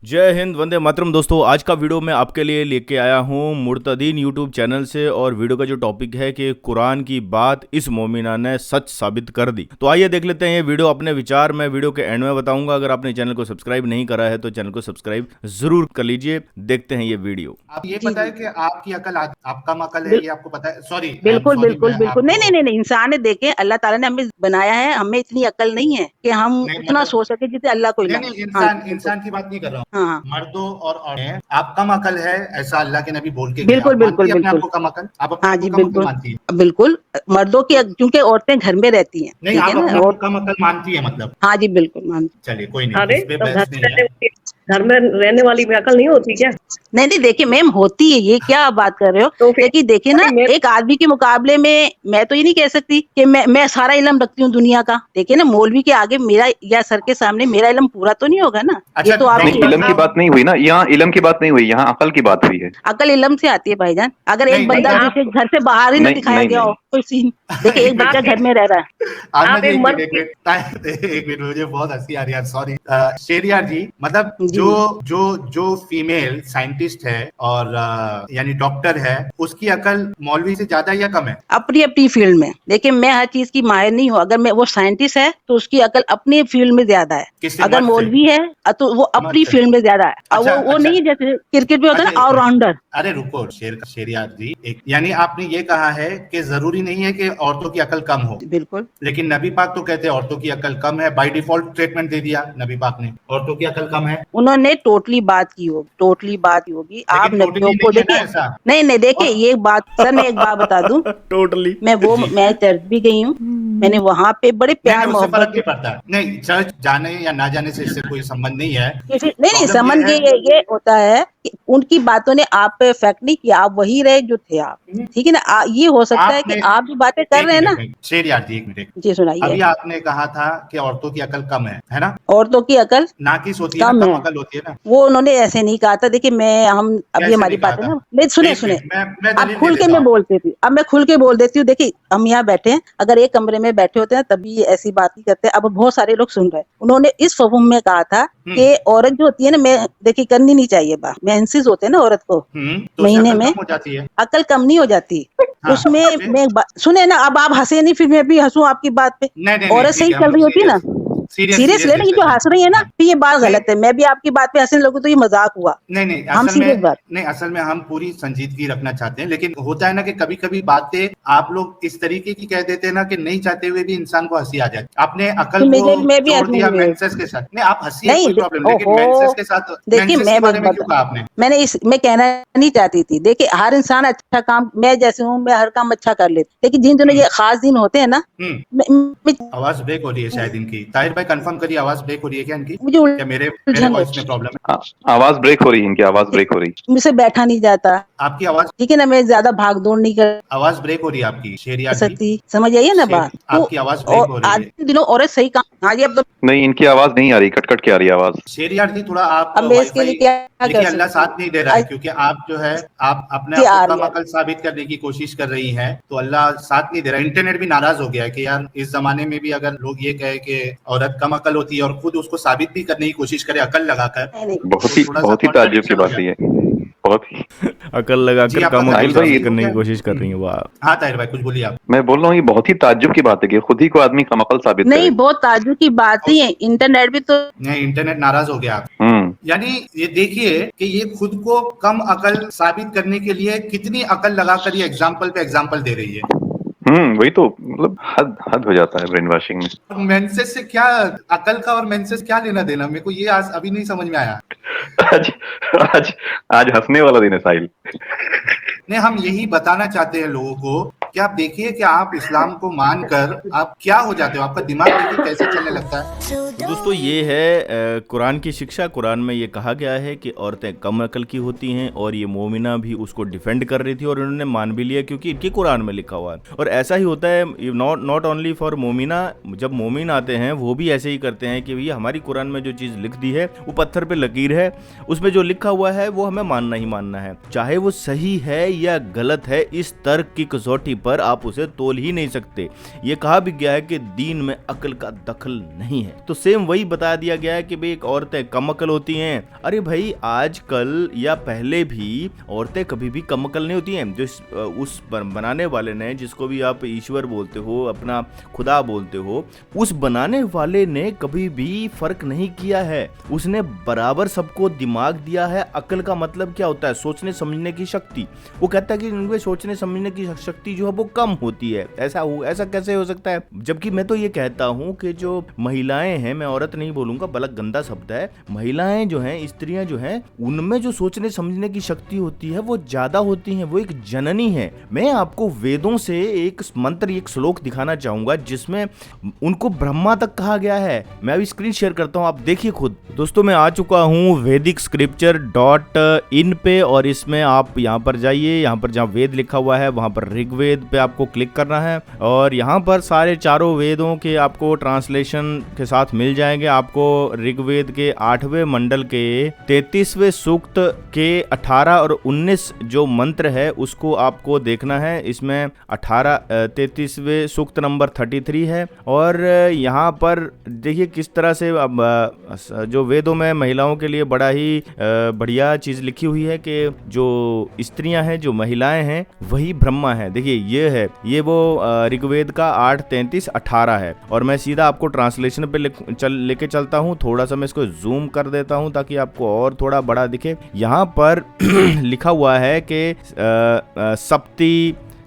जय हिंद, वंदे मातरम। दोस्तों, आज का वीडियो मैं आपके लिए लेके आया हूँ मुर्तदीन यूट्यूब चैनल से। और वीडियो का जो टॉपिक है कि कुरान की बात इस मोमिना ने सच साबित कर दी। तो आइए देख लेते हैं ये वीडियो। अपने विचार मैं वीडियो के एंड में बताऊंगा। अगर आपने चैनल को सब्सक्राइब नहीं करा है तो चैनल को सब्सक्राइब जरूर कर लीजिए। देखते हैं ये वीडियो। आप ये जी पता है जी कि आपकी अकल आपका मकल है, बिल, ये आपको पता है? सॉरी, आई एम बिल्कुल सॉरी, बिल्कुल मैं बिल्कुल नहीं आपको नहीं नहीं नहीं इंसान है। देखें, अल्लाह ताला ने हमें बनाया है, हमें इतनी अकल नहीं है कि हम नहीं उतना मतलब सोच सके जितने अल्लाह को नहीं इल्म नहीं, है। हाँ इंसान जी बिल्कुल। इंसान की बात नहीं कर रहा हूँ। हाँ हाँ मर्दों और औरतें, आप कम अकल है ऐसा अल्लाह के नबी बोल के गए। बिल्कुल आप बिल्कुल मानती है अपने आप बिल्कुल। को कम अकल? आप अपने हाँ आप को जी कम अकल बिल्कुल मानती है? बिल्कुल। मर्दों की क्योंकि औरतें घर में रहती हैं, नहीं, ठीक आप है ना। अपने आप को और कम अकल मानती है मतलब? हाँ जी बिल्कुल मान। चलिए, कोई नहीं, अरे इस पे तो बहस नहीं है। घर में रहने वाली में अकल नहीं होती क्या? नहीं नहीं, देखिए मैम, होती है। ये क्या आप बात कर रहे हो? तो फिर देखिए देखिए ना, मैं एक आदमी के मुकाबले में मैं तो ये नहीं कह सकती कि मैं सारा इल्म रखती हूँ दुनिया का। देखिए ना, मौलवी के आगे मेरा या सर के सामने मेरा इल्म पूरा तो नहीं होगा ना। ये अच्छा, तो आप नहीं, डॉक्टर इलम की साहब, बात नहीं हुई ना, यहाँ इलम की बात नहीं हुई, यहाँ अकल की बात हुई है। अकल इल्म से आती है भाईजान। अगर नहीं एक बंदा मतलब, आप जिसे घर से बाहर ही ना नहीं दिखाया नहीं गया हो नहीं कोई सीन। देखिए, एक बच्चा आप घर में रह रहा है। आना आप जी, एक एक मर्द मिनट, की एक मिनट, मुझे बहुत हंसी आ रही है, सॉरी। शेरियार जी, मतलब जी जो जो जो फीमेल साइंटिस्ट है और यानी डॉक्टर है, उसकी अकल मौलवी से ज्यादा या कम है? अपनी अपनी फील्ड में। देखिए, मैं हर चीज की माहिर नहीं हूँ। अगर मैं वो साइंटिस्ट है तो उसकी अकल अपनी फील्ड में ज्यादा है। किससे? अगर मर्द से? मौलवी है तो वो मर्द अपनी से? फील्ड में ज्यादा है। और अच्छा वो अच्छा नहीं है जैसे क्रिकेट में होता है अच्छा, ना, एक मिनट। ऑलराउंडर। अरे रुको, शेरियार जी, एक यानी आपने ये कहा है कि जरूरी नहीं है कि औरतों की अकल कम हो, बिल्कुल। लेकिन नबी पाक तो कहते हैं औरतों की अकल कम है। बाय डिफॉल्ट स्टेटमेंट दे दिया नबी पाक ने, औरतों की अकल कम है। उन्होंने टोटली बात की होगी, टोटली बात की होगी। आप लेकिन नबियों टोटली को नहीं है ना देखिए। ऐसा। नहीं नहीं, देखिए और ये बात सर, मैं एक बात बता दूं। टोटली। जी, मैं चर्च भी गई हूँ। मैंने वहां पे बड़े नहीं प्यार नहीं, उससे फर्क मोहब्बत नहीं पड़ता। नहीं, चर्च जाने या ना जाने से इससे कोई संबंध नहीं है। नहीं नहीं, प्रॉब्लम ये समझ है। गए। ये होता है कि उनकी बातों ने आप पे इफेक्ट नहीं किया। आप वही रहे जो थे आप। ठीक है ना। ये हो सकता है कि आपने आप जो बातें कर एक रहे हैं मिनट ना। में, शेरियार जी, एक मिनट। जी सुनाइए। अभी आपने कहा था कि औरतों की अकल कम है ना? औरतों की अकल नाकिस होती है ना, कम कम है, अकल होती है ना? वो उन्होंने ऐसे नहीं कहा था। देखिए, मैं हम अभी कैसे हमारी नहीं कहा बात है था? ना। नहीं, सुने एक सुने। मिनट, मैं अब दलील दे खुल के देता मैं हूँ। बोलती थी, अब मैं खुल के बोल देती हूँ। देखिए, हम यहाँ बैठे हैं, अगर एक कमरे में बैठे होते हैं तभी ये ऐसी बात नहीं करते। अब बहुत सारे लोग सुन रहे हैं। उन्होंने इस फहम में कहा था कि औरत जो होती है ना, मैं देखिए करनी नहीं चाहिए बात। मेंसेस होते हैं ना औरत को तो उससे महीने अकल में, कम हो जाती है। अकल कम नहीं हो जाती हाँ, उसमें। फिर? मैं सुने ना, अब आप हंसे नहीं, फिर मैं भी हंसू आपकी बात पे। नहीं नहीं नहीं, औरत ठीक सही है, हम चल लोग रही होती है ना, सीरियस सीरियस सीरियस सीरियस ले रही, जो डिस्कशन। हंस रही है ना, हाँ, तो ये बात नहीं गलत है। मैं भी आपकी बात पे हंसने लगूं तो ये मजाक हुआ। नहीं नहीं, हम असल सीरियस में बात। नहीं, असल में हम पूरी संजीदगी रखना चाहते हैं, लेकिन होता है ना कि कभी कभी बातें आप लोग इस तरीके की कह देते हैं ना कि नहीं चाहते हुए भी इंसान को हंसी आ जाए। आपने अकल तो को मैं भी जोड़ हंसने दिया लगी। मेंसेस के साथ। नहीं, आप हंसिए, नहीं कोई प्रॉब्लम, लेकिन मेंसेस ओहो, के साथ, देखिए मेंसेस मैं के बारे एक में बात, क्यों कहा आपने? मैं कहना नहीं चाहती थी। देखिए, हर इंसान अच्छा काम, मैं जैसे हूँ, मैं हर काम अच्छा कर लेती, लेकिन जिन दिनों हम्म ये खास दिन होते हैं ना, हम्म मैं- आवाज ब्रेक हो रही है शायद इनकी। ताहिर भाई कंफर्म करिए, आवाज ब्रेक हो रही है क्या इनकी? मुझे क्या मेरे मेरे उलझन वॉइस में होती प्रॉब्लम है? आवाज ब्रेक हो रही है, इनकी आवाज ब्रेक हो रही है, मुझसे बैठा नहीं जाता। आपकी आवाज ठीक है ना, मैं ज्यादा भाग दौड़ नहीं कर आवाज ब्रेक हो रही है आपकी, शेरियार जी। सकती। समझ आइए ना बात तो। आपकी आवाज ब्रेक और हो रही आज है। के दिनों औरत सही काम। हाँ जी, अब तो नहीं, इनकी आवाज नहीं आ रही, कट कट के आ रही है आवाज। शेरियार जी, थोड़ा आप अब मैं इसके वाईफाई, लिए क्या कर देखिए अल्लाह सकती हूँ? साथ नहीं दे रहा है, आज क्योंकि आप जो है, आप अपने से आप को आ कम रही है। अकल साबित करने की कोशिश कर रही हैं, तो अल्लाह साथ नहीं दे रहा है। इंटरनेट भी नाराज हो गया है कि यार इस जमाने में भी अगर लोग ये कहे कि औरत कम अकल होती है और खुद उसको साबित भी करने की कोशिश करे अकल लगाकर, नहीं नहीं, तो थोड़ा सा बहुत ही ताज्जुब की कॉन्ट्रडिक्शन हो बात है जाता ये, बहुत ही। अकल है। जी, लगाकर आपका कम था अकल साहिल कुछ भाई, साबित कंप्लीट हो करने गया? की कोशिश कर रही है। वाह। हाँ ताहिर भाई, कुछ बोलिए आप। मैं बोल रहा हूँ ये बहुत ही ताज्जुब की बात है कि खुद ही को आदमी कम अकल साबित नहीं, करे। बहुत ताज्जुब की बात नहीं है। इंटरनेट भी तो नहीं, इंटरनेट नाराज हो गया आप। हम्म यानी ये देखिए कि ये खुद को कम अकल साबित करने के लिए कितनी अकल लगाकर ये एग्जाम्पल पे एग्जाम्पल दे रही है। वही तो, मतलब हद हद हो जाता है ब्रेन वॉशिंग में। मेंसेस से क्या, अकल का और मेंसेस क्या लेना देना, मेरे को ये आज अभी नहीं समझ में आया। आज आज आज हंसने वाला दिन है साहिल। नहीं, हम यही बताना चाहते हैं लोगों को कि आप देखिए कि आप इस्लाम को मानकर आप क्या हो जाते हो, आपका दिमाग देखिए कैसे चलने लगता है। तो दोस्तों, ये है कुरान की शिक्षा। कुरान में ये कहा गया है कि औरतें कम अकल की होती हैं, और ये मोमिना भी उसको डिफेंड कर रही थी और उन्होंने मान भी लिया क्योंकि इनके कुरान में लिखा हुआ है। और ऐसा ही होता है, नॉट ओनली फॉर मोमिना। जब मोमिन आते हैं वो भी ऐसे ही करते हैं कि भैया हमारी कुरान में जो चीज़ लिख दी है वो पत्थर पे लकीर है, उसमें जो लिखा हुआ है वो हमें मानना ही मानना है, चाहे वो सही है या गलत है। इस तर्क की कसौटी पर आप उसे तोल ही नहीं सकते। ये कहा भी गया है कि दीन में अक्ल का दखल नहीं है। तो सेम वही बता दिया गया है कि भाई एक औरतें कम अकल होती हैं। अरे भाई आजकल या पहले भी औरतें कभी भी कम अकल नहीं होती हैं। जो उस बनाने वाले ने, जिसको भी आप ईश्वर बोलते हो, अपना खुदा बोलते हो, उस बनाने वाले ने कभी भी फर्क नहीं किया है। उसने बराबर सबको दिमाग दिया है। अकल का मतलब क्या होता है? सोचने समझने की शक्ति। वो कहता है कि इनमें सोचने समझने की शक्ति जो है वो कम होती है। ऐसा कैसे हो सकता है? जबकि मैं तो ये कहता हूँ कि जो महिलाएं हैं, मैं औरत नहीं बोलूंगा, बल्कि गंदा शब्द है, महिलाएं जो हैं, स्त्रियां जो हैं, उनमें जो सोचने समझने की शक्ति होती है वो ज्यादा होती है। वो एक जननी है। मैं आपको वेदों से एक मंत्र, एक श्लोक दिखाना चाहूंगा जिसमें उनको ब्रह्मा तक कहा गया है। मैं अभी स्क्रीन शेयर करता हूं, आप देखिए खुद। दोस्तों मैं आ चुका हूं vedicscripture.in पे, और इसमें आप यहां पर जाइए। यहां पर जहां वेद लिखा हुआ है वहां पर ऋग्वेद पे आपको क्लिक करना है, और यहां पर सारे चारों वेदों के आपको ट्रांसलेशन के साथ मिल जाएंगे। आपको ऋग्वेद के 8वें मंडल के 33वें सूक्त के 18 और 19 जो मंत्र है उसको आपको देखना है। इसमें 33वें सूक्त नंबर 33 है, और यहाँ पर देखिए किस तरह से अब जो वेदों में महिलाओं के लिए बड़ा ही बढ़िया चीज लिखी हुई है कि जो स्त्रियां हैं, जो महिलाएं हैं, वही ब्रह्मा है। देखिए ये वो ऋग्वेद का 8:33-18 है, और मैं सीधा आपको ट्रांसलेशन पे लेके चलता हूँ। थोड़ा सा मैं इसको जूम कर देता हूँ ताकि आपको और थोड़ा बड़ा दिखे। यहाँ पर लिखा हुआ है कि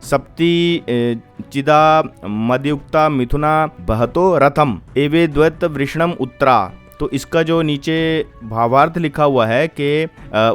सप्ती चिदा मदयुक्ता मिथुना बहतो रथम एवे द्वैत वृषणम उत्तरा। तो इसका जो नीचे भावार्थ लिखा हुआ है कि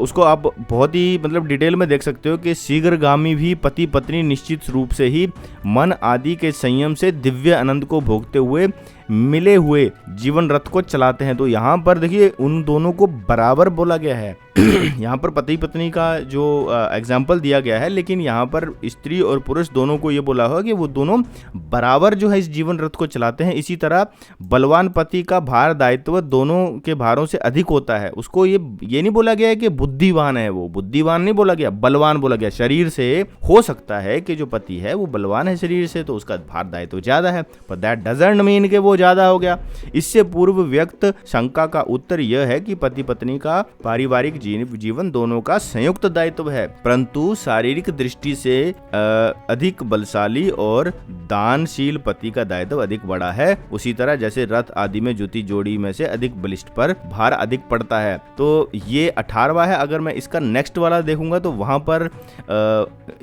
उसको आप बहुत ही मतलब डिटेल में देख सकते हो कि शीघ्रगामी भी पति पत्नी निश्चित रूप से ही मन आदि के संयम से दिव्य आनंद को भोगते हुए मिले हुए जीवन रथ को चलाते हैं। तो यहाँ पर देखिए उन दोनों को बराबर बोला गया है। यहाँ पर पति पत्नी का जो एग्जाम्पल दिया गया है, लेकिन यहाँ पर स्त्री और पुरुष दोनों को ये बोला हुआ कि वो दोनों बराबर जो है इस जीवन रथ को चलाते हैं। इसी तरह बलवान पति का भार दायित्व दोनों के भारों से अधिक होता है। उसको ये नहीं बोला गया है कि बुद्धिवान है, वो बुद्धिवान नहीं बोला गया, बलवान बोला गया। शरीर से हो सकता है कि जो पति है वो बलवान है शरीर से, तो उसका भार दायित्व ज्यादा है, पर दैट डजंट मीन कि वो ज्यादा हो गया। इससे पूर्व व्यक्त शंका का उत्तर यह है कि पति पत्नी का पारिवारिक जीवन दोनों का संयुक्त दायित्व है, परंतु शारीरिक दृष्टि से अधिक बलशाली और दानशील पति का दायित्व अधिक बड़ा है। उसी तरह जैसे रथ आदि में जुती जोड़ी में से अधिक बलिष्ठ पर भार अधिक पड़ता है। तो ये 18वां है। अगर मैं इसका नेक्स्ट वाला देखूंगा तो वहां पर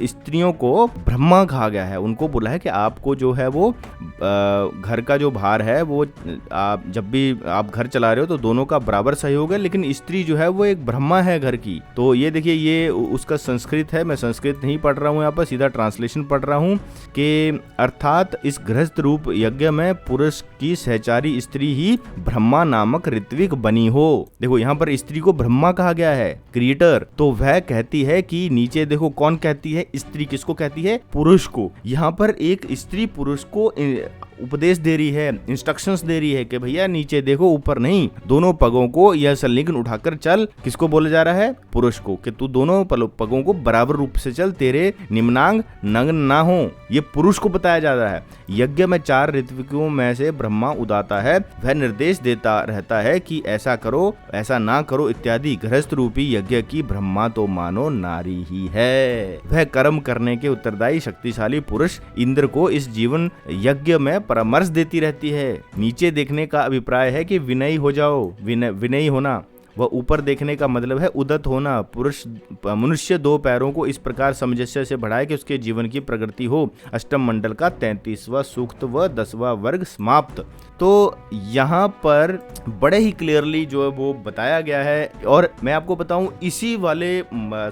स्त्रियों को ब्रह्मा कहा गया है। उनको बोला है कि आपको जो है वो घर का जो भार है वो आप जब भी आप घर चला रहे हो तो दोनों का बराबर सहयोग है, लेकिन स्त्री जो है वो एक ब्रह्मा है घर की। तो ये देखिए ये उसका संस्कृत है। मैं संस्कृत नहीं पढ़ रहा हूँ, यहाँ पर सीधा ट्रांसलेशन पढ़ रहा हूँ कि अर्थात इस गृहस्थ रूप यज्ञ में पुरुष की सहचारी स्त्री ही ब्रह्मा नामक ऋत्विक बनी हो। देखो यहाँ पर स्त्री को ब्रह्मा कहा गया है, क्रिएटर। तो वह कहती है कि नीचे देखो कौन कहती है, स्त्री किसको कहती है? पुरुष को। यहाँ पर एक स्त्री पुरुष को उपदेश दे रही है, इंस्ट्रक्शंस दे रही है कि भैया नीचे देखो ऊपर नहीं, दोनों पगों को यह संलिग्न उठाकर चल। किसको बोला जा रहा है? पुरुष को, कि तू दोनों पगों को बराबर रूप से चल, तेरे निम्नांग नग्न ना हो। ये पुरुष को बताया जा रहा है। यज्ञ में 4 ऋत्विकों में से ब्रह्मा उदाता है, वह निर्देश देता रहता है कि ऐसा करो, ऐसा ना करो इत्यादि। गृहस्थ रूपी यज्ञ की ब्रह्मा तो मानो नारी ही है। वह कर्म करने के उत्तरदायी शक्तिशाली पुरुष इंद्र को इस जीवन यज्ञ में परामर्श देती रहती है। नीचे देखने का अभिप्राय है कि विनयी हो जाओ, विनयी होना। वह ऊपर देखने का मतलब है उदत होना। मनुष्य 2 पैरों को इस प्रकार सामंजस्य से बढ़ाए कि उसके जीवन की प्रगति हो। अष्टम मंडल का 33वां सूक्त व 10वां वर्ग समाप्त। तो यहाँ पर बड़े ही क्लियरली जो है वो बताया गया है। और मैं आपको बताऊं, इसी वाले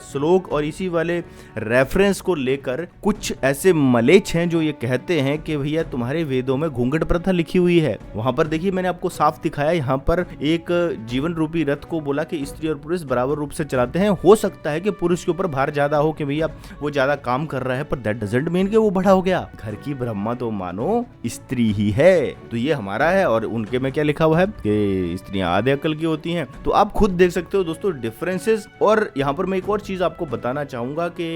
श्लोक और इसी वाले रेफरेंस को लेकर कुछ ऐसे मलेच्छ हैं जो ये कहते हैं कि भैया तुम्हारे वेदों में घूंघट प्रथा लिखी हुई है। वहां पर देखिए मैंने आपको साफ दिखाया, यहाँ पर एक जीवन रूपी रथ को बोला कि स्त्री और पुरुष बराबर रूप से चलाते हैं। हो सकता है कि पुरुष के ऊपर भार ज्यादा हो कि भैया वो ज्यादा काम कर रहा है, पर दैट डजंट मीन कि वो बड़ा हो गया। घर की ब्रह्मा तो मानो स्त्री ही है। तो ये हमारा है और उनके में क्या लिखा हुआ है कि स्त्रियां आधे अकल की होती हैं। तो आप खुद देख सकते हो दोस्तों डिफरेंसेस। और यहाँ पर मैं एक और चीज आपको बताना चाहूंगा कि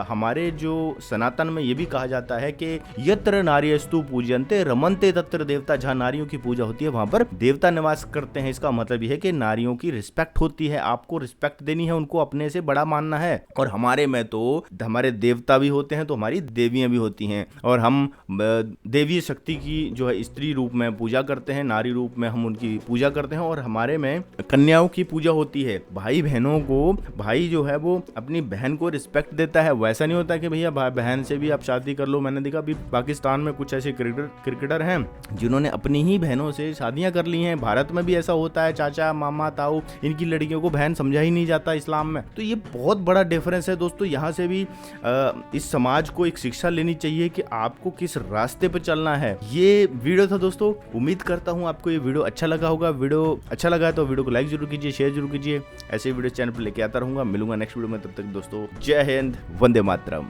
हमारे जो सनातन में ये भी कहा जाता है कि यत्र नार्यस्तु पूज्यन्ते रमन्ते तत्र देवता। जहाँ नारियों की पूजा होती है वहां पर देवता निवास करते हैं। इसका मतलब यह है कि नारियों की रिस्पेक्ट होती है, आपको रिस्पेक्ट देनी है, उनको अपने से बड़ा मानना है। और हमारे में तो हमारे देवता भी होते हैं तो हमारी देवियां भी होती हैं, और हम देवी शक्ति की जो है स्त्री रूप में पूजा करते हैं, नारी रूप में हम उनकी पूजा करते हैं। और हमारे में कन्याओं की पूजा होती है। भाई बहनों को, भाई जो है वो अपनी बहन को रिस्पेक्ट देता है। वैसा नहीं होता कि भैया बहन से भी आप शादी कर लो। मैंने देखा अभी पाकिस्तान में कुछ ऐसे क्रिकेटर हैं जिन्होंने अपनी ही बहनों से शादियां कर ली हैं। भारत में भी ऐसा होता है, चाचा मामा ताऊ, इनकी लड़कियों को बहन समझा ही नहीं जाता इस्लाम में। तो ये बहुत बड़ा डिफरेंस है दोस्तों। यहाँ से भी इस समाज को एक शिक्षा लेनी चाहिए कि आपको किस रास्ते पर चलना है। ये वीडियो था दोस्तों, उम्मीद करता हूँ आपको ये वीडियो अच्छा लगा होगा। वीडियो अच्छा लगा तो वीडियो को लाइक जरूर कीजिए, शेयर जरूर कीजिए। ऐसे वीडियो चैनल पर लेके आता रहूंगा। मिलूंगा नेक्स्ट वीडियो में, तब तक दोस्तों जय हिंद, वंदे मातरम।